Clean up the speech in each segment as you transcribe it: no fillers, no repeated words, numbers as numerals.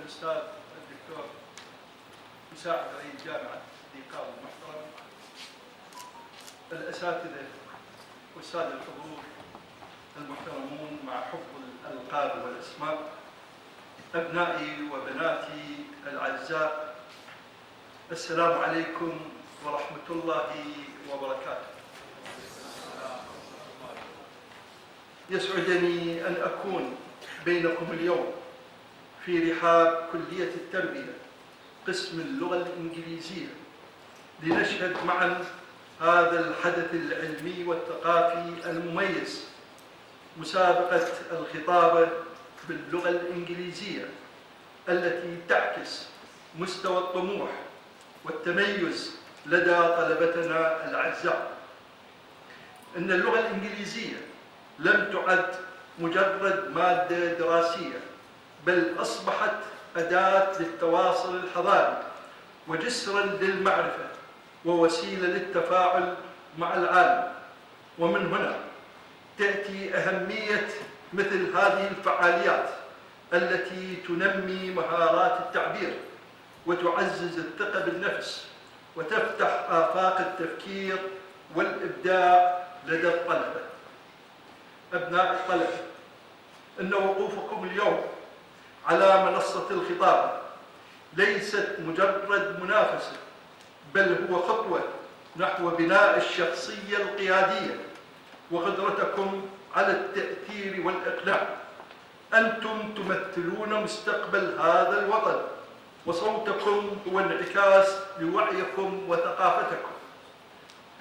الأستاذ الدكتور مساعد رئيس الجامعة الإيقاظ المحترم، الأساتذة والسادة الحضور المحترمون مع حفظ الألقاب والأسماء، أبنائي وبناتي الأعزاء، السلام عليكم ورحمة الله وبركاته. يسعدني أن أكون بينكم اليوم في رحاب كلية التربية قسم اللغة الإنجليزية لنشهد معا هذا الحدث العلمي والثقافي المميز، مسابقة الخطابة باللغة الإنجليزية التي تعكس مستوى الطموح والتميز لدى طلبتنا الأعزاء. إن اللغة الإنجليزية لم تعد مجرد مادة دراسية، بل أصبحت أداة للتواصل الحضاري وجسراً للمعرفة ووسيلة للتفاعل مع العالم. ومن هنا تأتي أهمية مثل هذه الفعاليات التي تنمي مهارات التعبير وتعزز الثقة بالنفس وتفتح آفاق التفكير والإبداع لدى الطلبة. أبناء الطلبة، إن وقوفكم اليوم على منصة الخطابة ليست مجرد منافسة، بل هو خطوة نحو بناء الشخصية القيادية وقدرتكم على التأثير والإقناع. أنتم تمثلون مستقبل هذا الوطن، وصوتكم هو انعكاس لوعيكم وثقافتكم.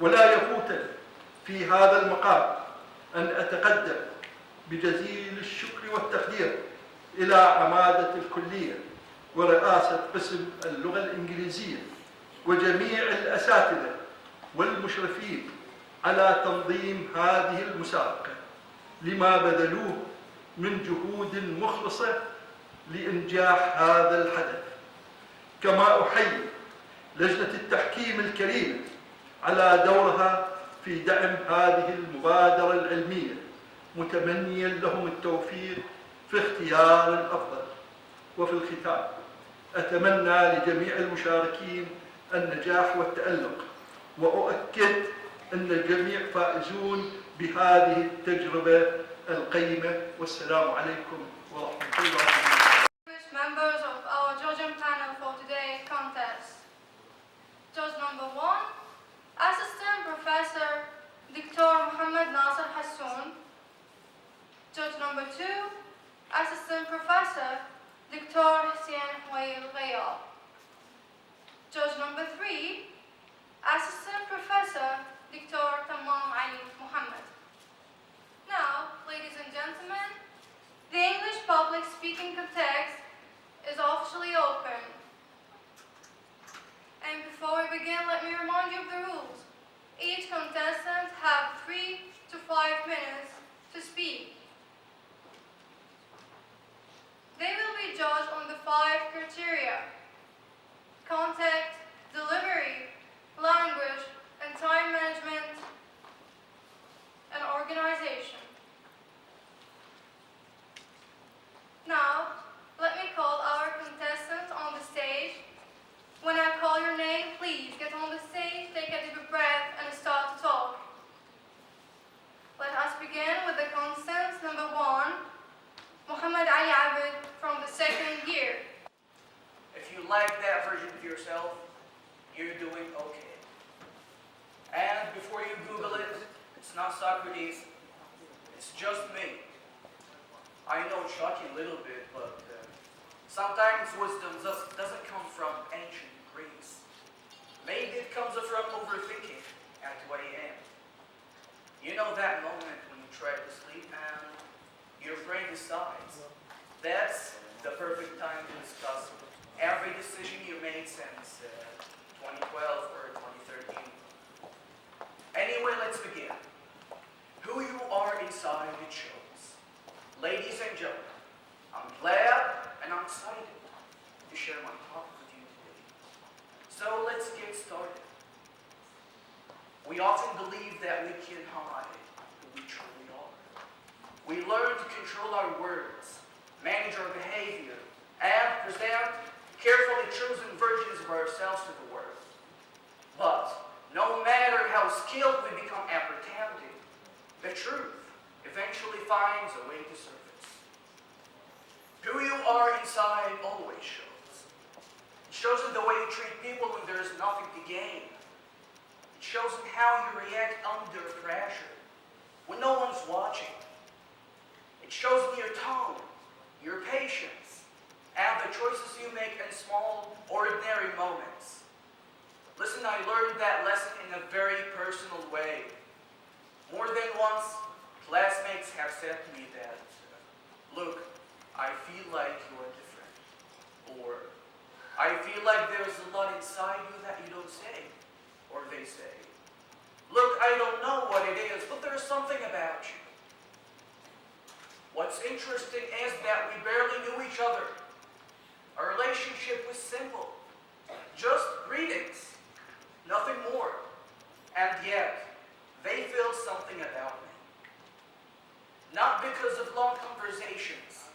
ولا يفوتني في هذا المقام أن أتقدم بجزيل الشكر والتقدير إلى عمادة الكلية ورئاسة قسم اللغة الإنجليزية وجميع الأساتذة والمشرفين على تنظيم هذه المسابقة لما بذلوه من جهود مخلصة لإنجاح هذا الحدث. كما أحيي لجنة التحكيم الكريمة على دورها في دعم هذه المبادرة العلمية، متمنيا لهم التوفيق في اختيار الأفضل. وفي الختام أتمنى لجميع المشاركين النجاح والتألق، وأؤكد أن الجميع فائزون بهذه التجربة القيمة. والسلام عليكم ورحمة الله وبركاته. Members of our judging panel for today's contest. Judge number 1, Assistant Professor Dr. Mohammed Nasser Hassoun. Judge number 2, Assistant Professor Dr. Hussein Ghayal. Judge number 3, Assistant Professor Dr. Tamam Ali Muhammad. Now, ladies and gentlemen, the English public speaking contest is officially open. And before we begin, let me remind you of the rules. Each contestant have 3 to 5 minutes to speak. They will be judged on the 5 criteria: content, delivery, language, and time management, and organization. Now, let me call our contestants on the stage. When I call your name, please get on the stage, take a deep breath, and start to talk. Let us begin with the contestant number 1, Muhammad Ali Abid from the 2nd year. If you like that version of yourself, you're doing okay. And before you Google it, it's not Socrates, it's just me. I know it's shocking a little bit, but sometimes wisdom doesn't come from ancient Greece. Maybe it comes from overthinking at 2 a.m. You know that moment when you try to sleep and your brain decides. That's the perfect time to discuss every decision you made since 2012 or 2013. Anyway, let's begin. Who you are inside it shows. Ladies and gentlemen, I'm glad and I'm excited to share my talk with you today. So let's get started. We often believe that we can hide who we truly are. We learn to control our words, manage our behavior, and present carefully chosen versions of ourselves to the world. But no matter how skilled we become at pretending, the truth eventually finds a way to surface. Who you are inside always shows. It shows in the way you treat people when there is nothing to gain. It shows in how you react under pressure, when no one's watching. It shows in your tone, your patience, and the choices you make in small, ordinary moments. Listen, I learned that lesson in a very personal way. More than once, classmates have said to me that, look, I feel like you're different. Or, I feel like there's a lot inside you that you don't say. Or they say, look, I don't know what it is, but there's something about you. What's interesting is that we barely knew each other. Our relationship was simple. Just greetings. Nothing more. And yet, they feel something about me. Not because of long conversations.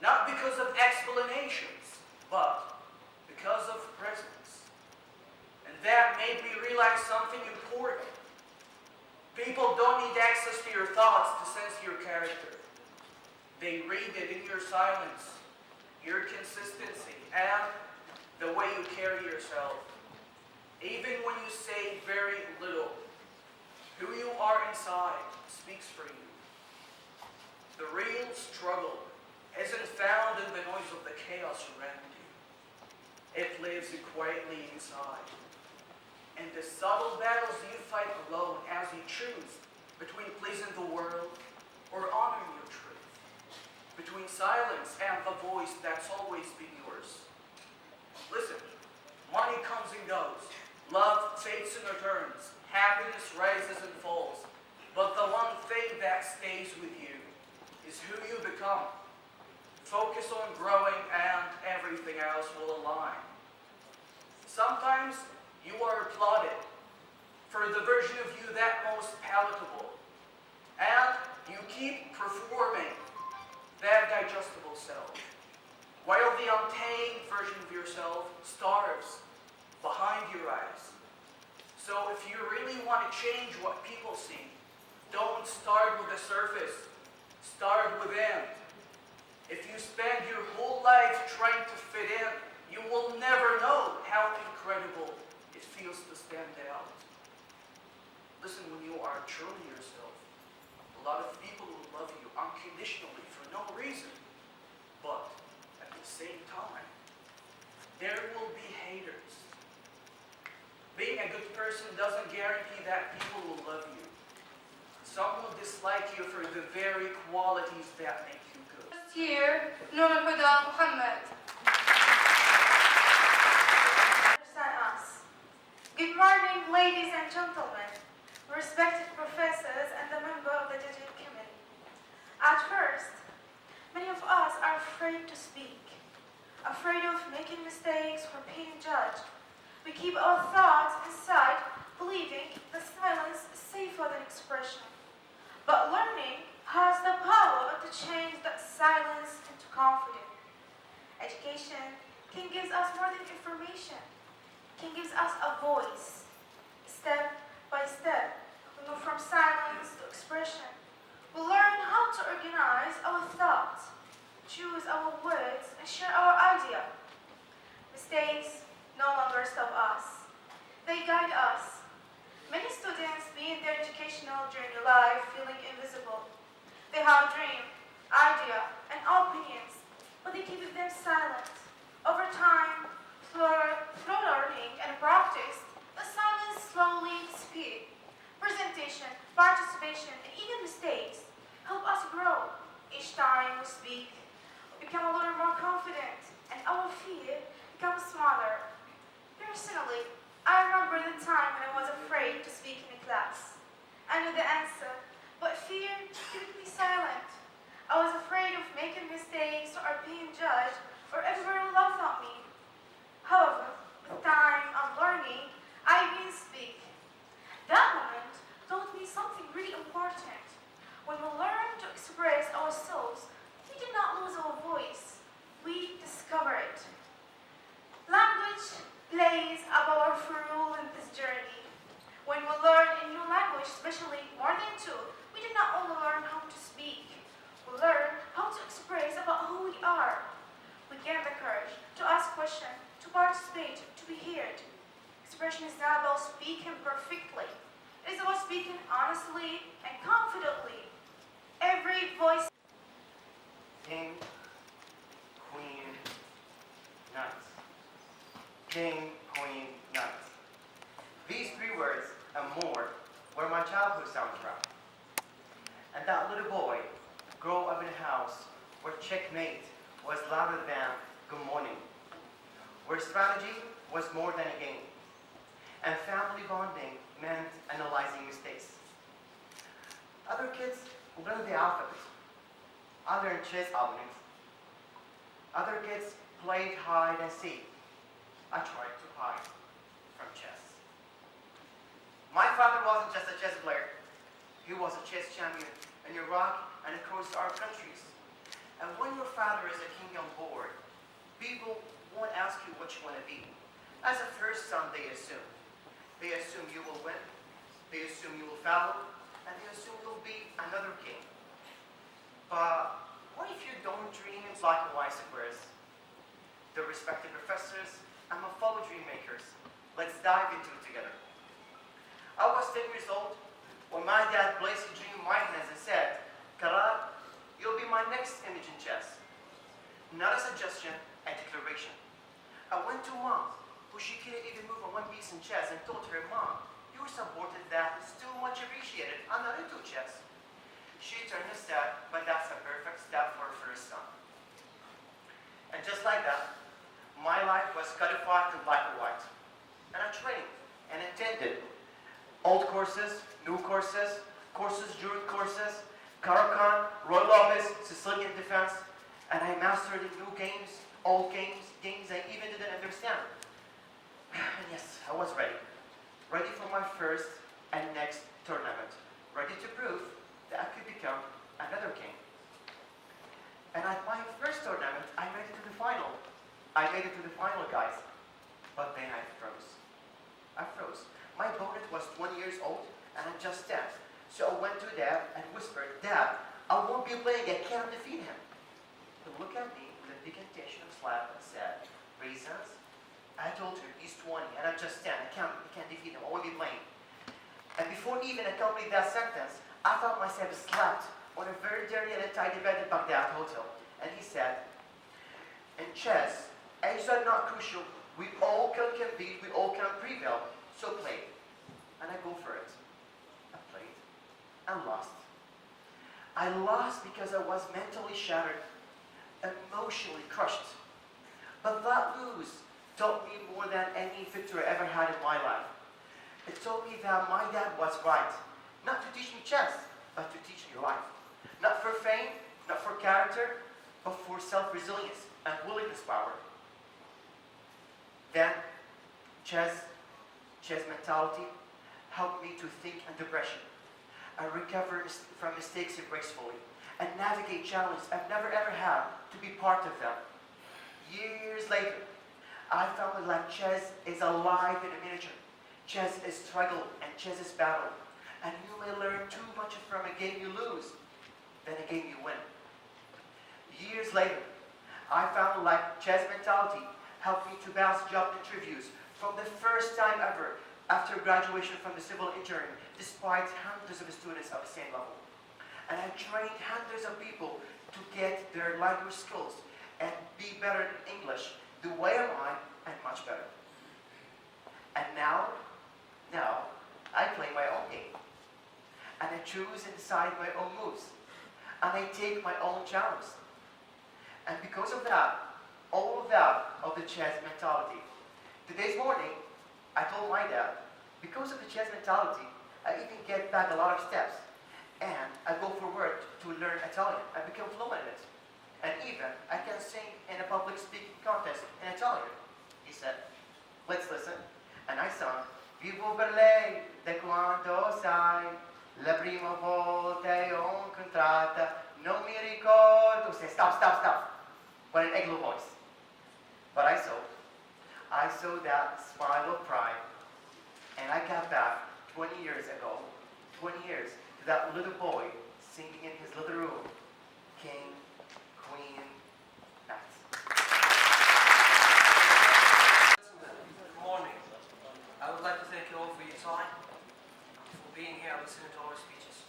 Not because of explanations. But because of presence. And that made me realize something important. People don't need access to your thoughts to sense your character. They read it in your silence, your consistency, and the way you carry yourself. Even when you say very little, who you are inside speaks for you. The real struggle isn't found in the noise of the chaos around you. It lives quietly inside. And the subtle battles you fight alone as you choose between pleasing the world or honoring your truth. Between silence and the voice that's always been yours. Listen, money comes and goes. Love fades and returns. Happiness rises and falls. But the one thing that stays with you is who you become. Focus on growing and everything else will align. Sometimes you are applauded for the version of you that most palatable. And you keep performing that digestible self, while the untamed version of yourself starves behind your eyes. So if you really want to change what people see, don't start with the surface, start within. If you spend your whole life trying to fit in, you will never know how incredible it feels to stand out. Listen, when you are truly yourself, a lot of people will love you unconditionally for no reason. But at the same time, there will be haters. Being a good person doesn't guarantee that people will love you. Some will dislike you for the very qualities that make you good. First year, Noor al-Huda Muhammad. Understand us. Good morning, ladies and gentlemen, respected professors and the member of the judging committee. At first, many of us are afraid to speak, afraid of making mistakes or being judged. We keep our thoughts inside, believing that silence is safer than expression. But learning has the power to change that silence into confidence. Education can give us more than information, can give us a voice. Step by step, we move from silence to expression. We learn how to organize our thoughts, choose our words, and share our idea. Mistakes no longer stop us. They guide us. Many students begin their educational journey life feeling invisible. They have dream, idea, and opinions, but they keep them silent. Over time, through learning and practice, the silence slowly disappears. Presentation, participation, and even mistakes help us grow. Each time we speak, we become a little more confident, and our fear becomes smaller. Personally, I remember the time when I was afraid to speak in a class. I knew the answer, but fear kept me silent. I was afraid of making mistakes or being judged or everyone laughed at me. However, with time and learning, I began to speak. That moment taught me something really important. When we learn to express ourselves, we do not lose our voice. We king, queen, knight. King, queen, knight. These three words and more were my childhood soundtrack. And that little boy grew up in a house where checkmate was louder than good morning, where strategy was more than a game, and family bonding meant analyzing mistakes. Other kids learned the alphabet. I learned chess openings. Other kids played hide and seek. I tried to hide from chess. My father wasn't just a chess player. He was a chess champion in Iraq and across our countries. And when your father is a king on board, people won't ask you what you want to be. As a first son, they assume. They assume you will win. They assume you will follow. And they assume you'll be another king. But what if you don't dream in black and white squares? The respected professors and my fellow dream makers, let's dive into it together. I was 10 years old when my dad placed a dream in my hands and said, Kara, you'll be my next image in chess. Not a suggestion, a declaration. I went to Mom, who she couldn't even move on one piece in chess, and told her, Mom, your supported that is too much appreciated. I'm not into chess. She turned and said, but that's a perfect step for a first son. And just like that, my life was codified in black and white. And I trained and attended old courses, new courses, courses during courses, Karakan, Royal Office, Sicilian Defense, and I mastered new games, old games, games I even didn't understand. And yes, I was ready. Ready for my first and next tournament. Ready to prove that I could become another king. And at my first tournament, I made it to the final. I made it to the final, guys. But then I froze. I froze. My opponent was 20 years old, and I'm just 10. So I went to Dad and whispered, Dad, I won't be playing, I can't defeat him. He looked at me with a decantation of slap and said, reasons? I told her, he's 20, and I'm just 10, I can't defeat him, I won't be playing. And before he even accompanied that sentence, I found myself slapped on a very dirty and untidy bed at Baghdad hotel. And he said, in chess, ages are not crucial, we all can compete, we all can prevail, so play. And I go for it. I played and lost. I lost because I was mentally shattered, emotionally crushed. But that lose taught me more than any victory I ever had in my life. It taught me that my dad was right. Not to teach me chess, but to teach me life. Not for fame, not for character, but for self-resilience and willingness power. Then, chess mentality helped me to think under pressure. I recover from mistakes gracefully and navigate challenges I've never ever had to be part of them. Years later, I found that chess is alive in a miniature. Chess is struggle and chess is battle. And you may learn too much from a game you lose than a game you win. Years later, I found like chess mentality helped me to pass job interviews from the first time ever after graduation from the civil engineering, despite hundreds of students of the same level. And I trained hundreds of people to get their language skills and be better in English the way of mine and much better. And now I play my own game. And I choose and decide my own moves. And I take my own challenges. And because of that, all of that of the chess mentality, today's morning, I told my dad, because of the chess mentality, I even get back a lot of steps. And I go for work to learn Italian. I become fluent in it. And even I can sing in a public speaking contest in Italian. He said, let's listen. And I sung, Vivo per lei da quando sai, la prima volta io incontrata, non mi ricordo. Say, stop. But in Anglo voice. But I saw that smile of pride. And I got back 20 years ago, 20 years, to that little boy singing in his little room, King, Queen, Knight. Good morning. I would like to thank you all for your time, for being here and listening to our speeches.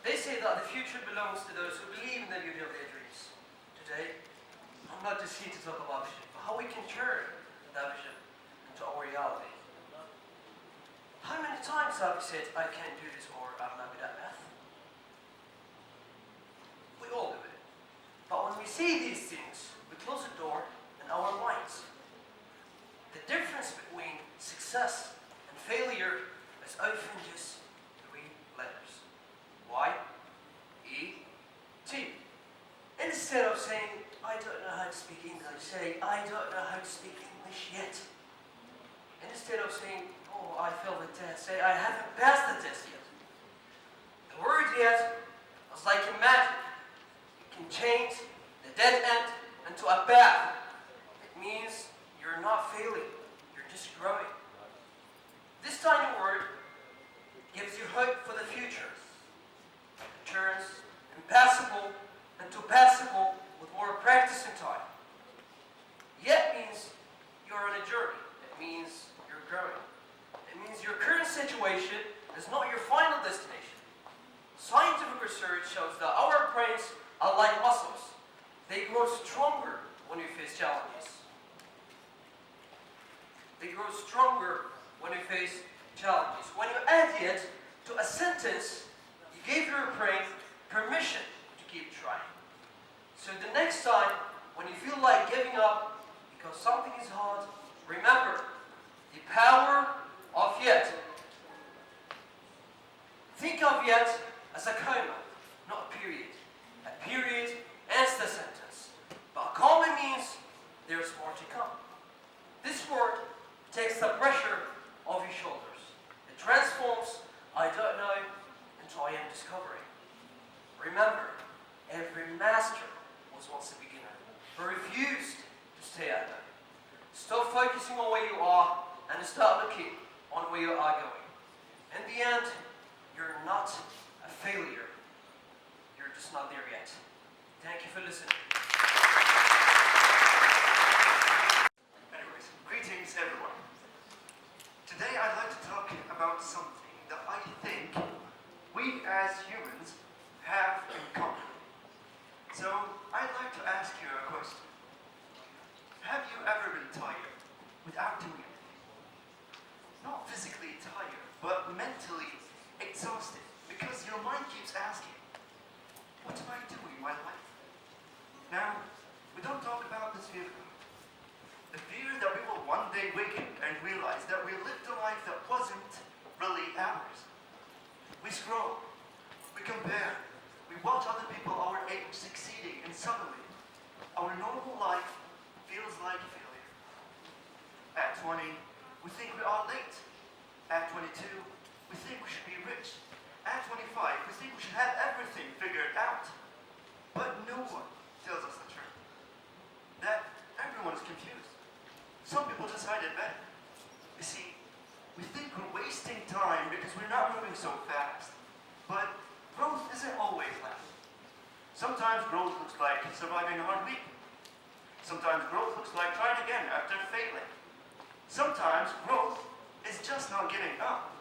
They say that the future belongs to those who believe in achieving the beauty of their dreams. Today, I'm not just here to talk about vision, but how we can turn that vision into our reality. How many times have we said, I can't do this, or I'm not good at math? We all do it. But when we say these things, we close the door in our minds. The difference between success and failure is often just 3 letters. Y, E, T. Instead of saying, I don't know how to speak English, say, I don't know how to speak English yet. Instead of saying, oh, I failed the test, say, I haven't passed the test yet. The word yet is like a magic. It can change the dead end into a path. It means you're not failing, you're just growing. This tiny word gives you hope for the future. It turns impassable into passable with more practice and time. Yet means you're on a journey. It means you're growing. It means your current situation is not your final destination. Scientific research shows that our brains are like muscles. They grow stronger when we face challenges. They grow stronger when we face challenges. When you add it to a sentence, you gave your brain permission to keep trying. So the next time, when you feel like giving up because something is hard, remember the power of yet. Think of yet as a comma, not a period. A period ends the sentence, but a comma means there's more to come. This word takes the pressure off your shoulders. It transforms I don't know into I am discovering. Remember, every master was once a beginner who refused to stay at home. Stop focusing on where you are and start looking on where you are going. In the end, you're not a failure. You're just not there yet. Thank you for listening. Anyways, greetings everyone. Today I'd like to talk about something that I think we as humans have in common. So I'd like to ask you a question. Have you ever been tired without doing anything? Not physically tired, but mentally exhausted because your mind keeps asking, what do I do in my life? Now, we don't talk about this fear. The fear that we will one day wake up and realize that we lived a life that wasn't really ours. We scroll, we compare, we watch other people our age succeeding, and suddenly, our normal life feels like failure. At 20, we think we are late. At 22, we think we should be rich. At 25, we think we should have everything figured out. But no one tells us the truth. That everyone is confused. Some people just hide it better. You see, we think we're wasting time because we're not moving so fast. But growth isn't always like that. Sometimes growth looks like surviving a hard week. Sometimes growth looks like trying again after failing. Sometimes growth is just not giving up.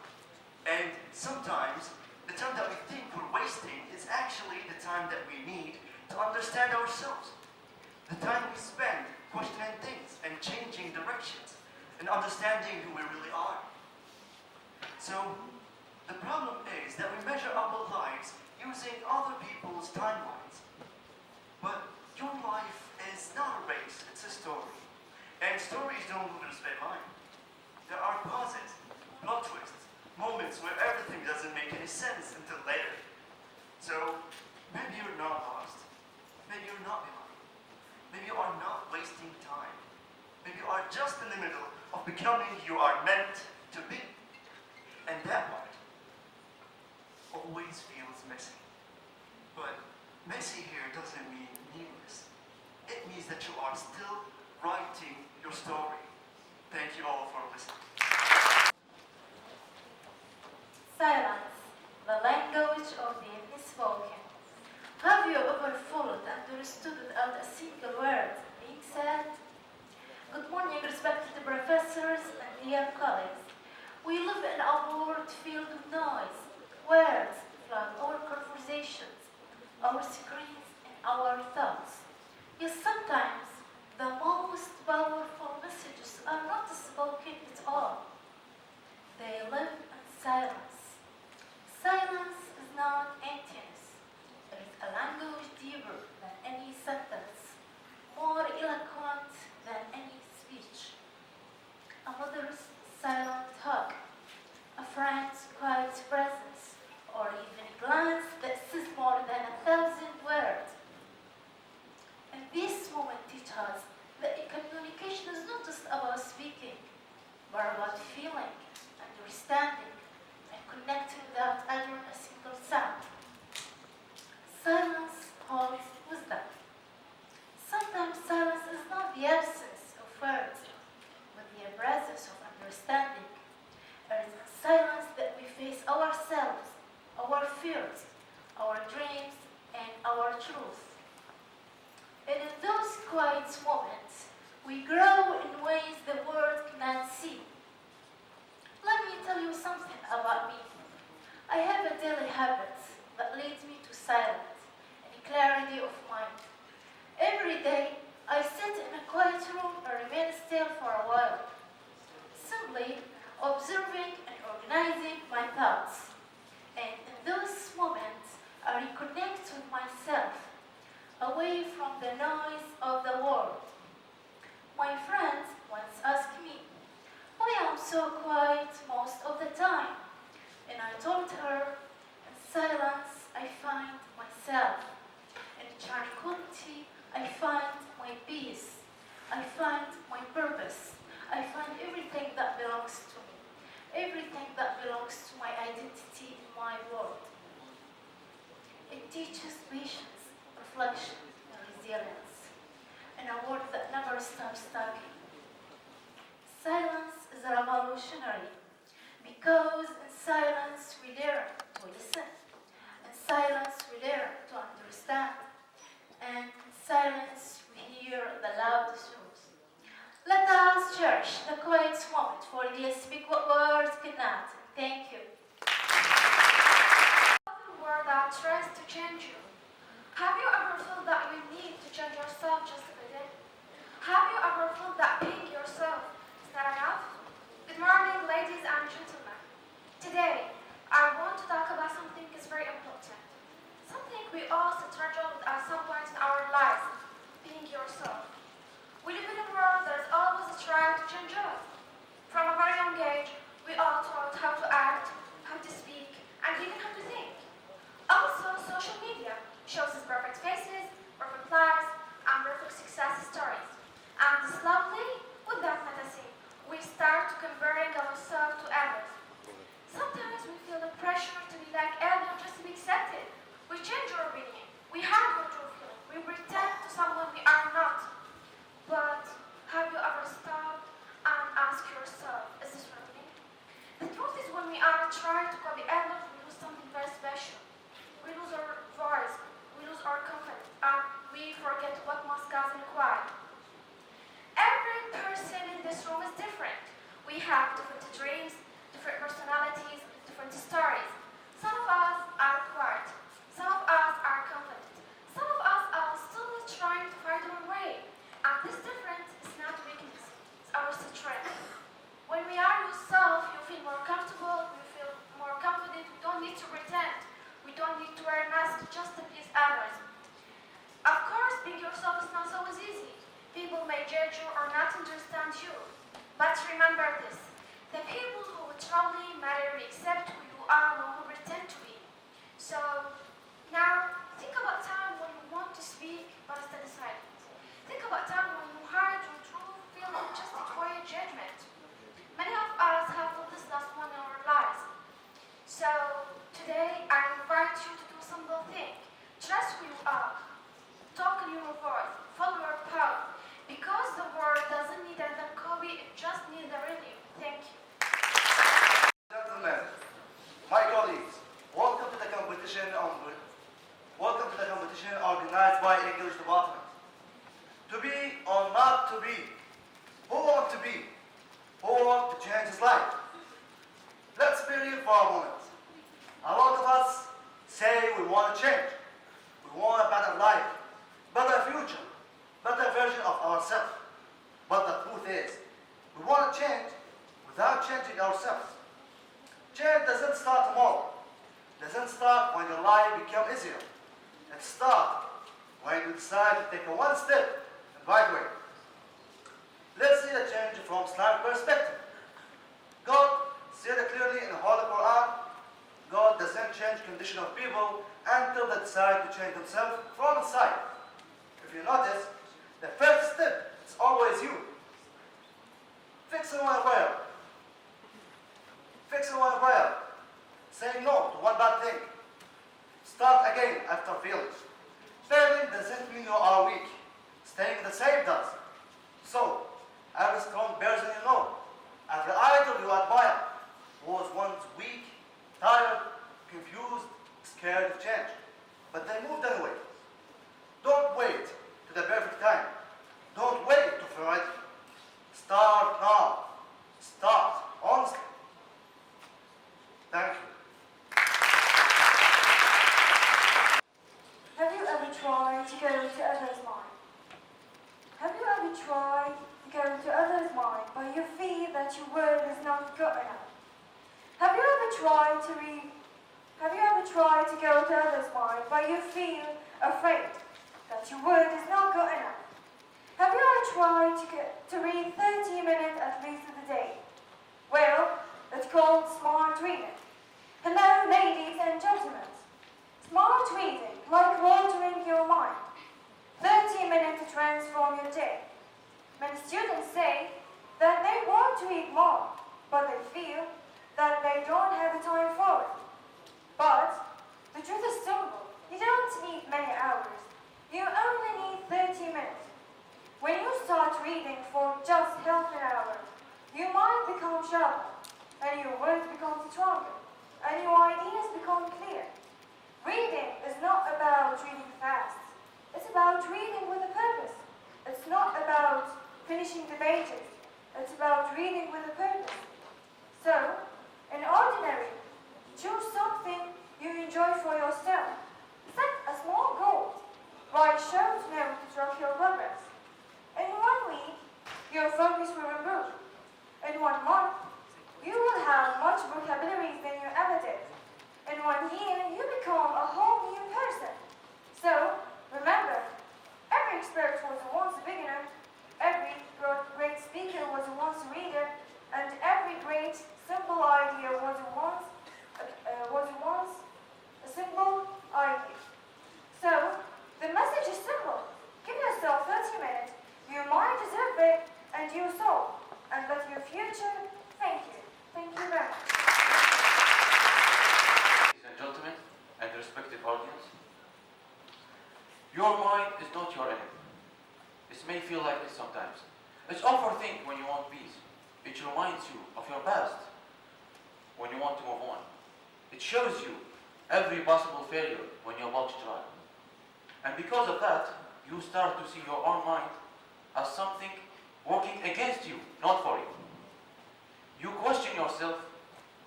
And sometimes the time that we think we're wasting is actually the time that we need to understand ourselves. The time we spend questioning things and changing directions and understanding who we really are. So, the problem is that we measure our lives using other people's timelines. But your life is not a race, it's a story. And stories don't move in a straight line. There are pauses, plot twists, moments where everything doesn't make any sense until later. So, maybe you're not lost. Maybe you're not behind. Maybe you are not wasting time. Maybe you are just in the middle of becoming who you are meant to be. And that part always feels messy. But messy here doesn't mean meaningless. It means that you are still writing your story. Thank you all for listening. Silence, the language of the unspoken. Have you ever followed and understood without a single word being said? Good morning, respected professors and dear colleagues. We live in a world filled with noise. Words flood our conversations, our screens, and our thoughts. Yet sometimes the most powerful messages are not spoken at all. They live in silence. Silence is not emptiness. It is a language deeper than any sentence, more eloquent than any speech. A mother's silent hug, a friend's quiet presence, or even a glance that says more than 1,000 words. And this moment teaches us that communication is not just about speaking, but about feeling, understanding, and connecting without uttering a single sound. Silence holds wisdom. Sometimes silence is not the absence of words, but the presence of understanding. It is in silence that we face ourselves, our fears, our dreams, and our truth. And in those quiet moments, we grow in ways the world cannot see. Let me tell you something about me. I have a daily habit that leads me to silence and clarity of mind. Every day, I sit in a quiet room and remain still for a while, simply observing and organizing my thoughts. And in those moments, I reconnect with myself, away from the noise of the world. My friend once asked me why I'm so quiet most of the time, and I told her, in silence I find myself, in tranquility I find my peace, I find my purpose, I find everything that belongs to me, everything that belongs to my identity in my world. It teaches patience, reflection, and resilience, in a world that never stops talking. Silence is revolutionary because in silence we learn to listen, in silence we learn to understand, and in silence we hear the loudest truth. Let us cherish the quiet moment, for they speak what words cannot. Thank you. The word that tries to change you. Have you ever felt that you need to change yourself just a bit? Have you ever felt that being yourself is not enough? Good morning, ladies and gentlemen. Today, I want to talk about something that's very important. Something we all struggle with at some point in our lives, being yourself. We live in a world that is always trying to change us. From a very young age, we all taught how to act, how to speak, and even how to think. Also, social media shows us perfect faces, perfect lives, and perfect success stories. And slowly, with that fantasy, we start comparing ourselves to others. Sometimes we feel the pressure to be like others just to be accepted. We change our opinion. We hide what we're feeling. We pretend to someone we are not. But have you ever stopped and asked yourself, is this for me? The truth is, when we are trying to copy others, we lose something very special. We lose our voice, we lose our confidence, and we forget what must cause and why. Every person in this room is different. We have different dreams, different personalities, different stories. Some of us are quiet, some of us are confident, some of us are still trying to find our way. And this difference is not weakness, it's our strength. When we are yourself, you feel more comfortable, you feel more confident, you don't need to pretend. We don't need to wear masks just to please others. Of course, being yourself is not always easy. People may judge you or not understand you. But remember this, the people who truly matter accept who you are, not who pretend to be. So, now, think about time when you want to speak but instead of silent. Think about time when you hide your true feeling just to avoid judgment. Many of us have felt this last one in our lives. So, today I invite you to do a simple thing. Trust who you are. Talk in your voice. Follow your power. Because the world doesn't need another copy, it just needs a real you. Thank you. Gentlemen, my colleagues, welcome to the competition on decide to take a one step in the right way. Let's see the change from Islamic perspective. God said clearly in the Holy Quran, God doesn't change condition of people until they decide to change themselves from inside. If you notice, the first step is always you. Fixing one prayer. Fixing one prayer. Saying no to one bad thing. Start again after failing. Failing doesn't mean you are weak. Staying the same does. So, every strong person you know, every idol you admire, was once weak, tired, confused, scared of change. But they moved anyway. Don't wait to the perfect time. Don't wait to feel ready. Start now. Start honestly. Thank you. Have you ever tried to go into others' mind? Have you ever tried to go into others' mind, but you feel that your word is not good enough? Have you ever tried to go to others' mind, but you feel afraid that your word is not good enough? Have you ever tried to read 30 minutes at least of the day? Well, it's called smart reading. Hello, ladies and gentlemen. Smart reading, like watering your mind. 30 minutes to transform your day. Many students say that they want to read more, but they feel that they don't have the time for it. But the truth is simple. You don't need many hours. You only need 30 minutes. When you start reading for just half an hour, your mind becomes sharper, and your words become stronger, and your ideas become clear. Reading is not about reading fast. It's about reading with a purpose. It's not about finishing the pages. It's about reading with a purpose. So, in ordinary, choose something you enjoy for yourself. Set a small goal. Write a short note to track your progress. In 1 week, your focus will improve. In 1 month, you will have much vocabulary than you ever did. In 1 year, you become a whole new person. So, remember, every expert was once a beginner, every great speaker was once a reader, and every great simple idea was once a simple idea. So, the message is simple. Give yourself 30 minutes, your mind deserves it, and your soul, and let your future thank you. Thank you very much. Ladies and gentlemen, and respected audience, your mind is not your enemy. This may feel like it sometimes. It's overthink when you want peace. It reminds you of your past when you want to move on. It shows you every possible failure when you're about to try. And because of that, you start to see your own mind as something working against you, not for you. You question yourself,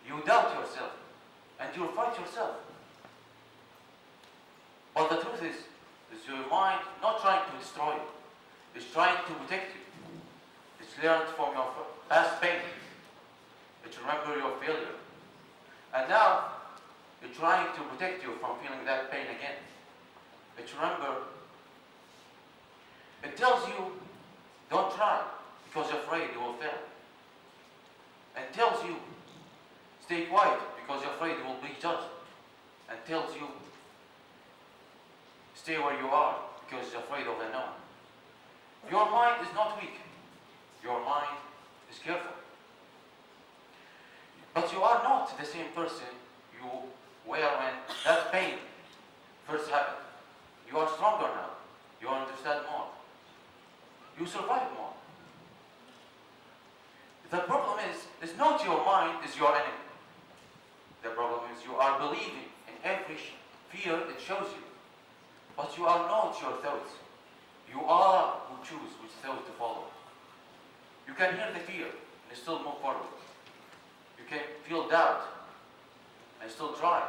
you doubt yourself, and you fight yourself. But the truth is your mind not trying to destroy you. It's trying to protect you. It's learned from your past pain. It's remember your failure. And now, it's trying to protect you from feeling that pain again. It's remember, it tells you, don't try, because you're afraid you will fail. And tells you, stay quiet, because you're afraid you will be judged. And tells you, stay where you are, because you're afraid of the unknown. Your mind is not weak. Your mind is careful. But you are not the same person you were when that pain first happened. You are stronger now. You understand more. You survive more. The problem is not your mind is your enemy. The problem is you are believing in every fear it shows you. But you are not your thoughts. You are who choose which thought to follow. You can hear the fear and still move forward. You can feel doubt and still try.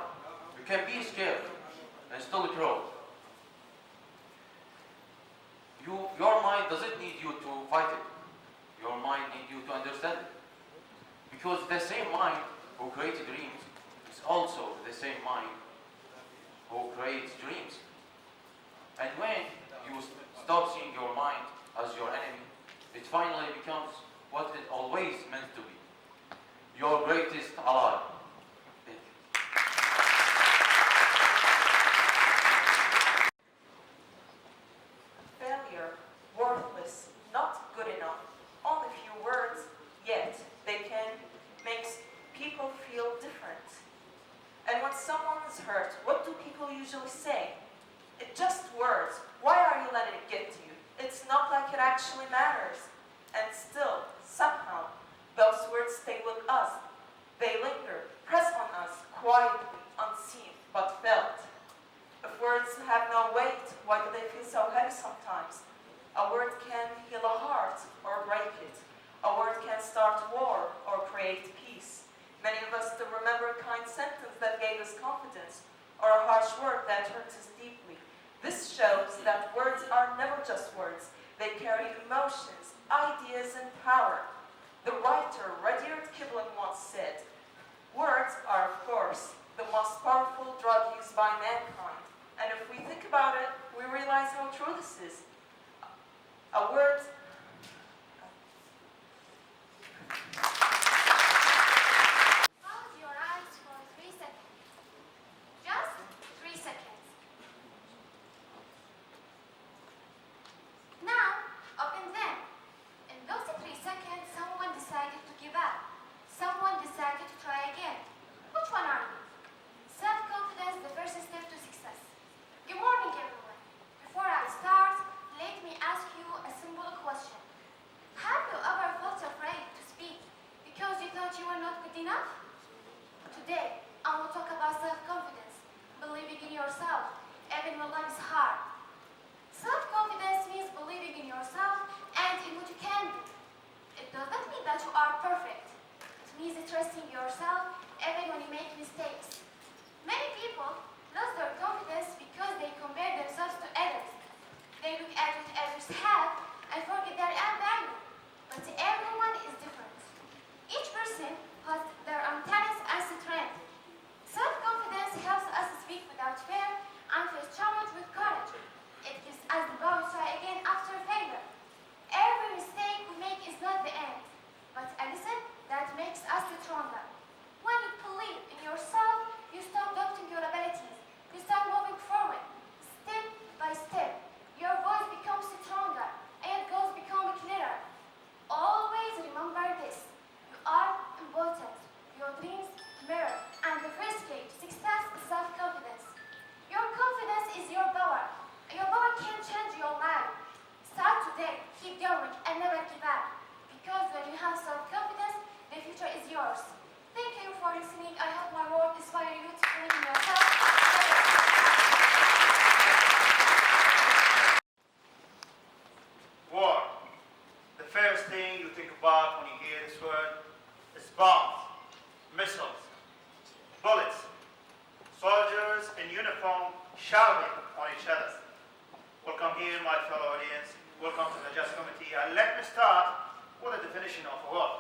You can be scared and still grow. Your mind doesn't need you to fight it. Your mind needs you to understand it. Because the same mind who created dreams is also the same mind who creates dreams. And when you actually matters. And still, somehow, those words stay with us. They linger, press on us, quietly, unseen, but felt. If words have no weight, why do they feel so heavy sometimes? A word can heal a heart or break it. A word can start war or create peace. Many of us still remember a kind sentence that gave us confidence, or a harsh word that hurt us deeply. This shows that words are never just words. They carry emotions, ideas, and power. The writer Rudyard Kipling once said, "Words are, of course, the most powerful drug used by mankind." And if we think about it, we realize how true this is. A word... Close your eyes for 3 seconds. Just 3 seconds. Now, open them. In those 3 seconds, someone decided to give up. Someone decided to try again. Which one are you? Self-confidence, the first step to success. Good morning, everyone. Before I start, let me ask you a simple question. Have you ever felt afraid to speak because you thought you were not good enough? Today, I will talk about self-confidence, believing in yourself, even when life is hard. Self-confidence means believing in yourself and in what you can do. It does not mean that you are perfect. It means trusting yourself even when you make mistakes. Many people lose their confidence because they compare themselves to others. They look at what others have and forget their own value. But everyone is different. Each person has their own talents and strengths. Self-confidence helps us speak without fear and face challenge with courage. It gives us the power to try again after failure. Every mistake we make is not the end, but a lesson that makes us stronger. When you believe in yourself, you stop doubting your abilities. You start moving forward, step by step. Your voice becomes stronger, and goals become clearer. Always remember this. You are important. Your dreams matter, and the first key to success is self-confidence. Your confidence is your power. Your power can change your life. Start today, keep going, and never give up. Because when you have self-confidence, the future is yours. Thank you for listening. I hope my work inspires you to believe in yourself. War. The first thing you think about when you hear this word is bombs, missiles, bullets, soldiers in uniform shouting on each other. Welcome here, my fellow audience. Welcome to the Just Committee. And let me start with a definition of a war.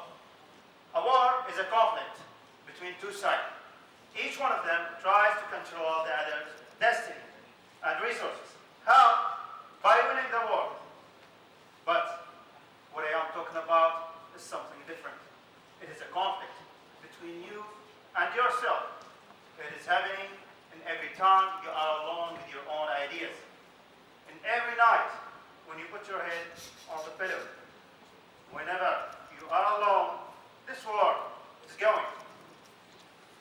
A war is a conflict between two sides. Each one of them tries to control the other's destiny and resources. How? By winning the war. But what I am talking about is something different. It is a conflict between you and yourself. It is happening in every time you are alone with your own ideas. And every night when you put your head on the pillow. Whenever you are alone, this war is going.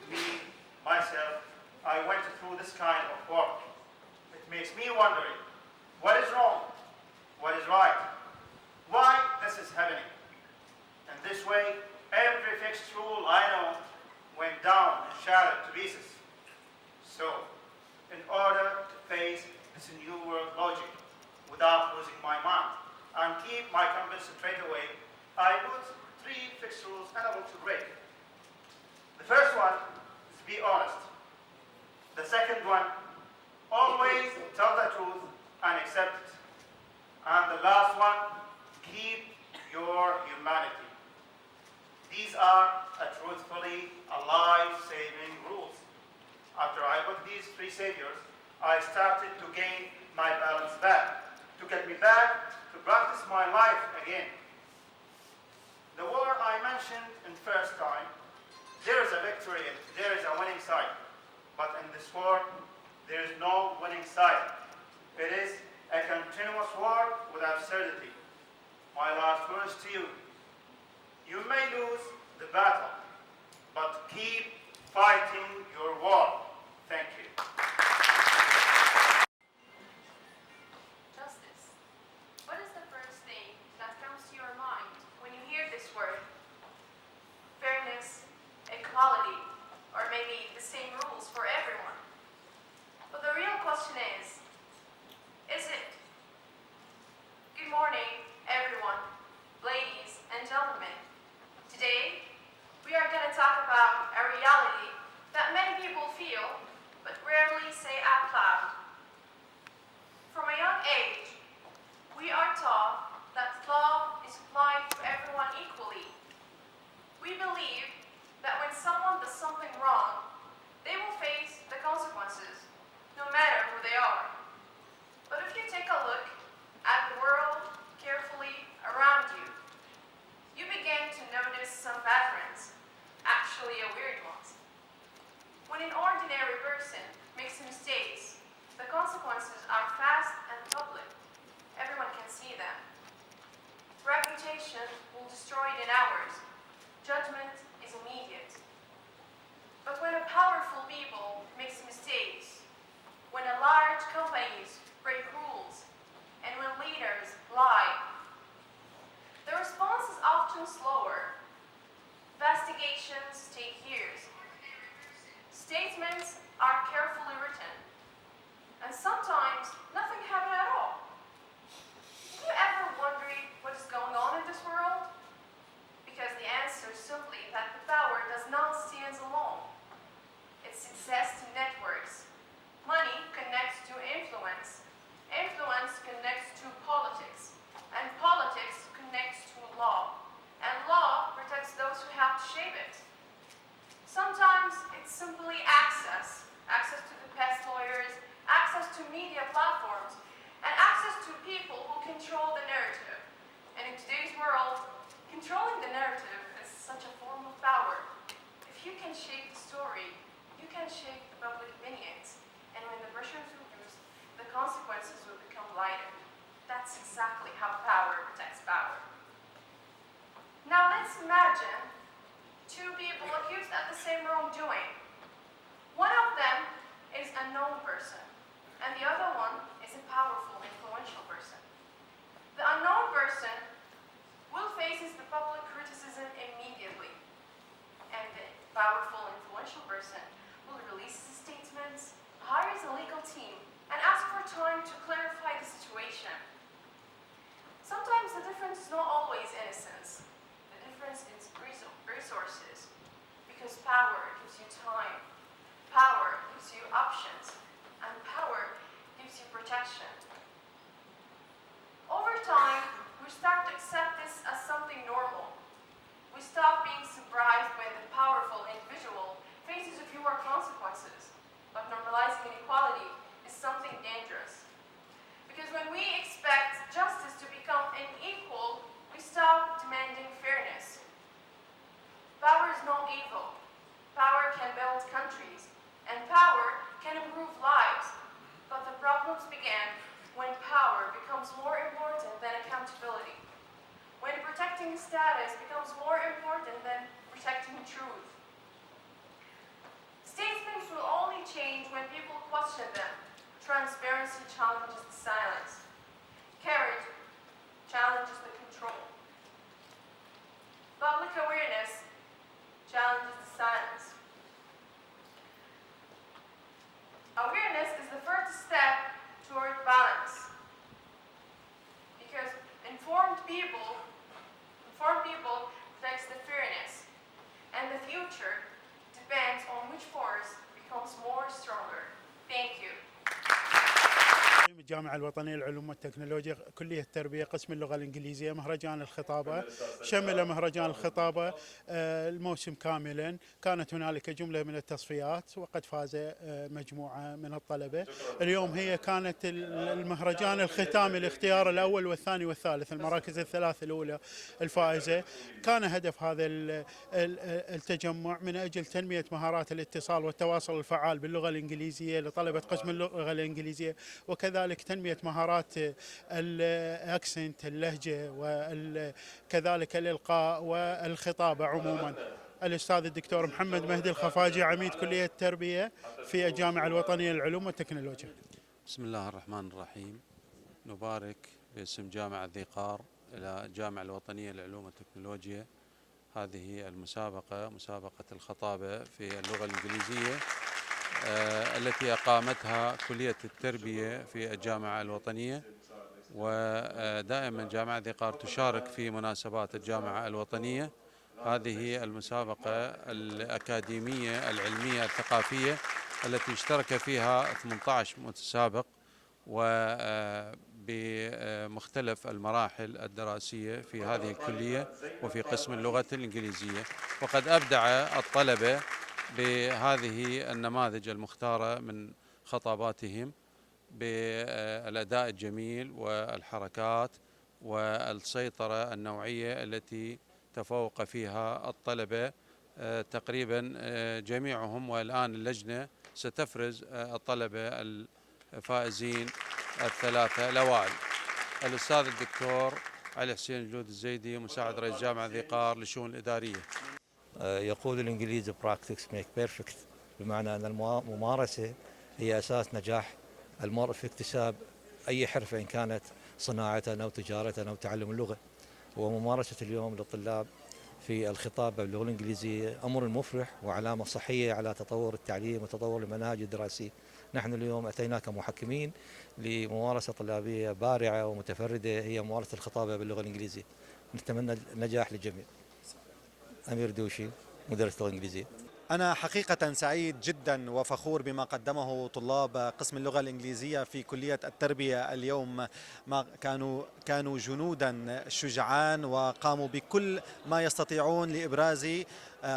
Me, myself, I went through this kind of work. It makes me wondering, what is wrong? What is right? Why this is happening? And this way, every fixed rule I know went down and shattered to pieces. So, in order to face this new world logic without losing my mind and keep my compass straight away, I put 3 fixed rules unable to break. The first one is be honest. The second one, always tell the truth and accept it. And the last one, keep your humanity. These are truthfully life-saving rules. After I put these 3 saviors, I started to gain my balance back, to get me back to practice my life again. The war I mentioned in first time, there is a victory, there is a winning side. But in this war, there is no winning side. It is a continuous war with absurdity. My last words to you, you may lose the battle, but keep fighting your war. Thank you. Justice. What is the first thing If you can shape the story, you can shape the public opinions. And when the pressure is reduced, the consequences will become lighter. That's exactly how power protects power. Now let's imagine two people accused of the same wrongdoing. One of them is a known person, and the other one is a powerful, influential person. The unknown person will face the public criticism immediately, and the powerful, influential person will release his statements, hires a legal team, and ask for time to clarify the situation. Sometimes the difference is not always innocence. The difference is resources, because power gives you time, power gives you options, and power gives you protection. Over time, we start to accept this as something normal. We stop being surprised when the powerful individual faces fewer consequences. But normalizing inequality is something dangerous. Because when we expect justice to become unequal, we stop demanding fairness. Power is not evil. Power can build countries, and power can improve lives. But the problems begin when power becomes more important than accountability. When protecting status becomes more important than protecting truth. Statements will only change when people question them. Transparency challenges the silence. Courage challenges the control. Public awareness challenges the silence. Awareness is the first step toward balance. Because informed people protects the fairness, and the future depends on which force becomes more stronger. Thank you. الجامعة الوطنية للعلوم والتكنولوجيا، كلية التربية، قسم اللغة الإنجليزية، مهرجان الخطابة. شمل مهرجان الخطابة الموسم كاملا. كانت هنالك جملة من التصفيات وقد فاز مجموعة من الطلبة. اليوم هي كانت المهرجان الختامي الاختيار الأول والثاني والثالث، المراكز الثلاث الأولى الفائزة. كان هدف هذا التجمع من أجل تنمية مهارات الاتصال والتواصل الفعال باللغة الإنجليزية لطلبة قسم اللغة الإنجليزية، وكذلك تنمية مهارات الأكسنت اللهجة وكذلك الإلقاء والخطابة عموما. الأستاذ الدكتور محمد مهدي الخفاجي، عميد كلية التربية في الجامعة الوطنية للعلوم والتكنولوجيا. بسم الله الرحمن الرحيم. نبارك باسم جامعة ذي قار إلى الجامعة الوطنية للعلوم والتكنولوجيا هذه المسابقة، مسابقة الخطابة في اللغة الإنجليزية التي أقامتها كلية التربية في الجامعة الوطنية. ودائما جامعة ذي قار تشارك في مناسبات الجامعة الوطنية. هذه المسابقة الأكاديمية العلمية الثقافية التي اشترك فيها 18 متسابق وبمختلف المراحل الدراسية في هذه الكلية وفي قسم اللغة الإنجليزية. وقد أبدع الطلبة بهذه النماذج المختارة من خطاباتهم بالأداء الجميل والحركات والسيطرة النوعية التي تفوق فيها الطلبة تقريبا جميعهم. والآن اللجنة ستفرز الطلبة الفائزين الثلاثة الأوائل. الأستاذ الدكتور علي حسين الجود الزيدي، مساعد رئيس جامعة ذي قار للشؤون الإدارية. يقول الإنجليزي practice make perfect، بمعنى أن الممارسة هي أساس نجاح المرء في اكتساب أي حرفة، إن كانت صناعة أو تجارة أو تعلم اللغة. وممارسة اليوم للطلاب في الخطابة باللغة الإنجليزية أمر مفرح وعلامة صحية على تطور التعليم وتطور المناهج الدراسية. نحن اليوم أتينا كمحكمين لممارسة طلابية بارعة ومتفردة، هي ممارسة الخطابة باللغة الإنجليزية. نتمنى النجاح للجميع. أمير دوشي، مدرس اللغة الإنجليزية. أنا حقيقة سعيد جدا وفخور بما قدمه طلاب قسم اللغة الإنجليزية في كلية التربية اليوم. ما كانوا جنودا شجعان وقاموا بكل ما يستطيعون لإبراز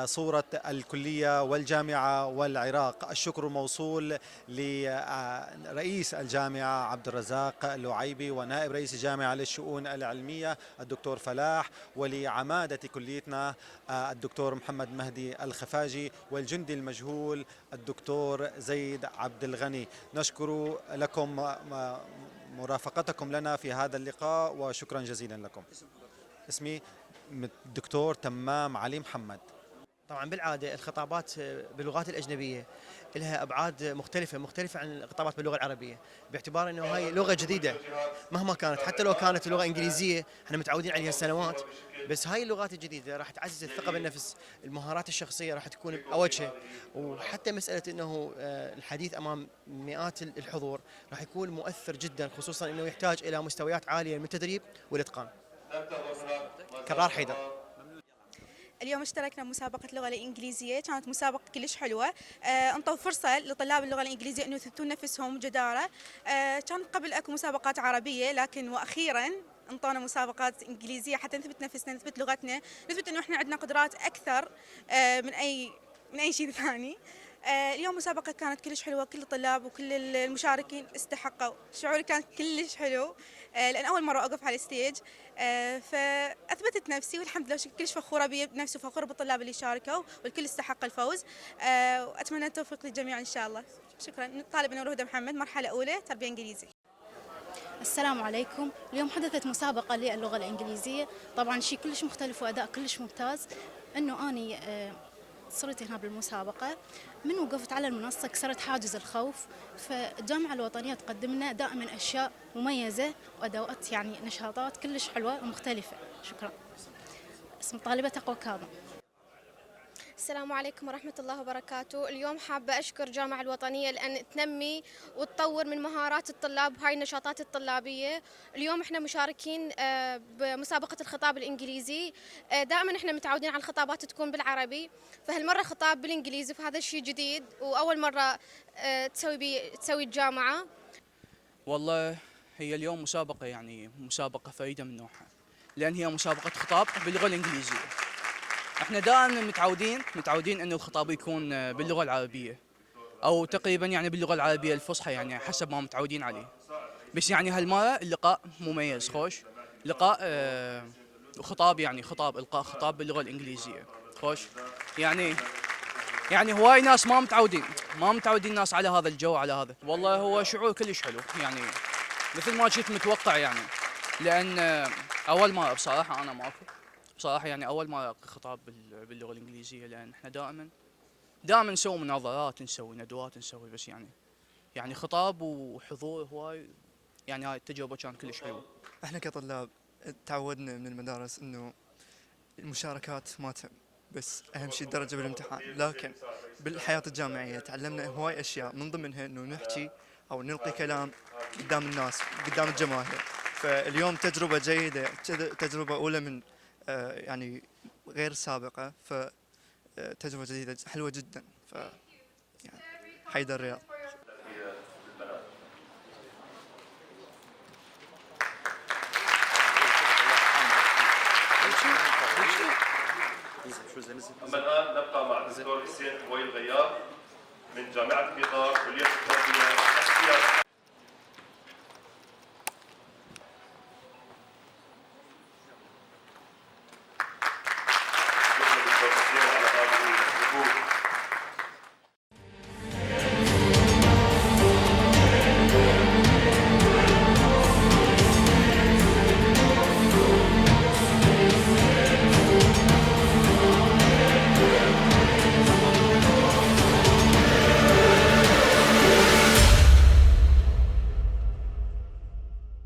صورة الكلية والجامعة والعراق. الشكر موصول لرئيس الجامعة عبد الرزاق العيبي ونائب رئيس الجامعة للشؤون العلمية الدكتور فلاح، ولعمادة كليتنا الدكتور محمد مهدي الخفاجي، والجندي المجهول الدكتور زيد عبد الغني. نشكر لكم مرافقتكم لنا في هذا اللقاء وشكرا جزيلا لكم. اسمي الدكتور تمام علي محمد. طبعا بالعاده الخطابات باللغات الاجنبيه لها ابعاد مختلفه عن الخطابات باللغه العربيه، باعتبار انه هاي لغه جديده مهما كانت، حتى لو كانت لغه انجليزيه احنا متعودين عليها سنوات، بس هاي اللغات الجديده راح تعزز الثقه بالنفس، المهارات الشخصيه راح تكون باوجها، وحتى مساله انه الحديث امام مئات الحضور راح يكون مؤثر جدا، خصوصا انه يحتاج الى مستويات عاليه من التدريب والاتقان. كرار حيدر. اليوم اشتركنا بمسابقة اللغة الإنجليزية، كانت مسابقة كلش حلوة، انطوا فرصة لطلاب اللغة الإنجليزية أنه يثبتون نفسهم جدارة. كانت قبل أكو مسابقات عربية، لكن وأخيرا انطونا مسابقات إنجليزية حتى نثبت نفسنا، نثبت لغتنا، نثبت أنه احنا عندنا قدرات أكثر من أي شيء ثاني. اليوم مسابقة كانت كلش حلوة، كل الطلاب وكل المشاركين استحقوا، شعوري كان كلش حلو لأن أول مرة أوقف على الستيج، فأثبتت نفسي والحمد لله كلش فخورة بنفسي وفخورة بالطلاب اللي شاركوا والكل استحق الفوز، وأتمنى التوفيق للجميع إن شاء الله. شكرا. طالب نور هدى محمد، مرحلة أولى تربية إنجليزي. السلام عليكم. اليوم حدثت مسابقة للغة الإنجليزية، طبعا شيء كلش مختلف وأداء كلش ممتاز. إنه أني صرت هنا بالمسابقة، من وقفت على المنصة كسرت حاجز الخوف، فالجامعة الوطنية تقدم لنا دائما أشياء مميزة وأدوات يعني نشاطات كلش حلوة ومختلفة. شكرا. اسم طالبة تقوى كاظم. السلام عليكم ورحمة الله وبركاته. اليوم حابة أشكر الجامعة الوطنية لأن تنمي وتطور من مهارات الطلاب وهاي النشاطات الطلابية. اليوم احنا مشاركين بمسابقة الخطاب الإنجليزي، دائما احنا متعودين على الخطابات تكون بالعربي، فهالمرة خطاب بالإنجليزي، فهذا الشيء جديد وأول مرة تسوي الجامعة. والله هي اليوم مسابقة، يعني مسابقة فريدة من نوعها، لأن هي مسابقة خطاب باللغة الإنجليزية. احنا دائما متعودين انه الخطاب يكون باللغه العربيه او تقريبا يعني باللغه العربيه الفصحى، يعني حسب ما متعودين عليه. بس يعني هالمره اللقاء مميز، خوش لقاء خطاب، يعني القاء خطاب باللغه الانجليزيه خوش. يعني هواي ناس ما متعودين الناس على هذا الجو، على هذا. والله هو شعور كلش حلو، يعني مثل ما كنت متوقع، يعني لان اول مره بصراحه انا ماكو بصراحة، يعني أول ما ألقي خطاب باللغة الإنجليزية، لأن إحنا دائما نسوي مناظرات، نسوي ندوات، نسوي، بس يعني خطاب وحضور هواي، يعني هاي التجربة كانت كلش حلوة. إحنا كطلاب تعودنا من المدارس إنه المشاركات ما تهم، بس أهم شيء الدرجة بالامتحان، لكن بالحياة الجامعية تعلمنا هواي أشياء، من ضمنها إنه نحكي أو نلقي كلام قدام الناس، قدام الجماهير. فاليوم تجربة جيدة، تجربة أولى من يعني غير سابقة، فتجربة جديدة حلوة جدا. يعني حيدر الرياض. أما الآن نبقى مع الدكتور حسين وائل غياب من جامعة بحضور كلية التردد.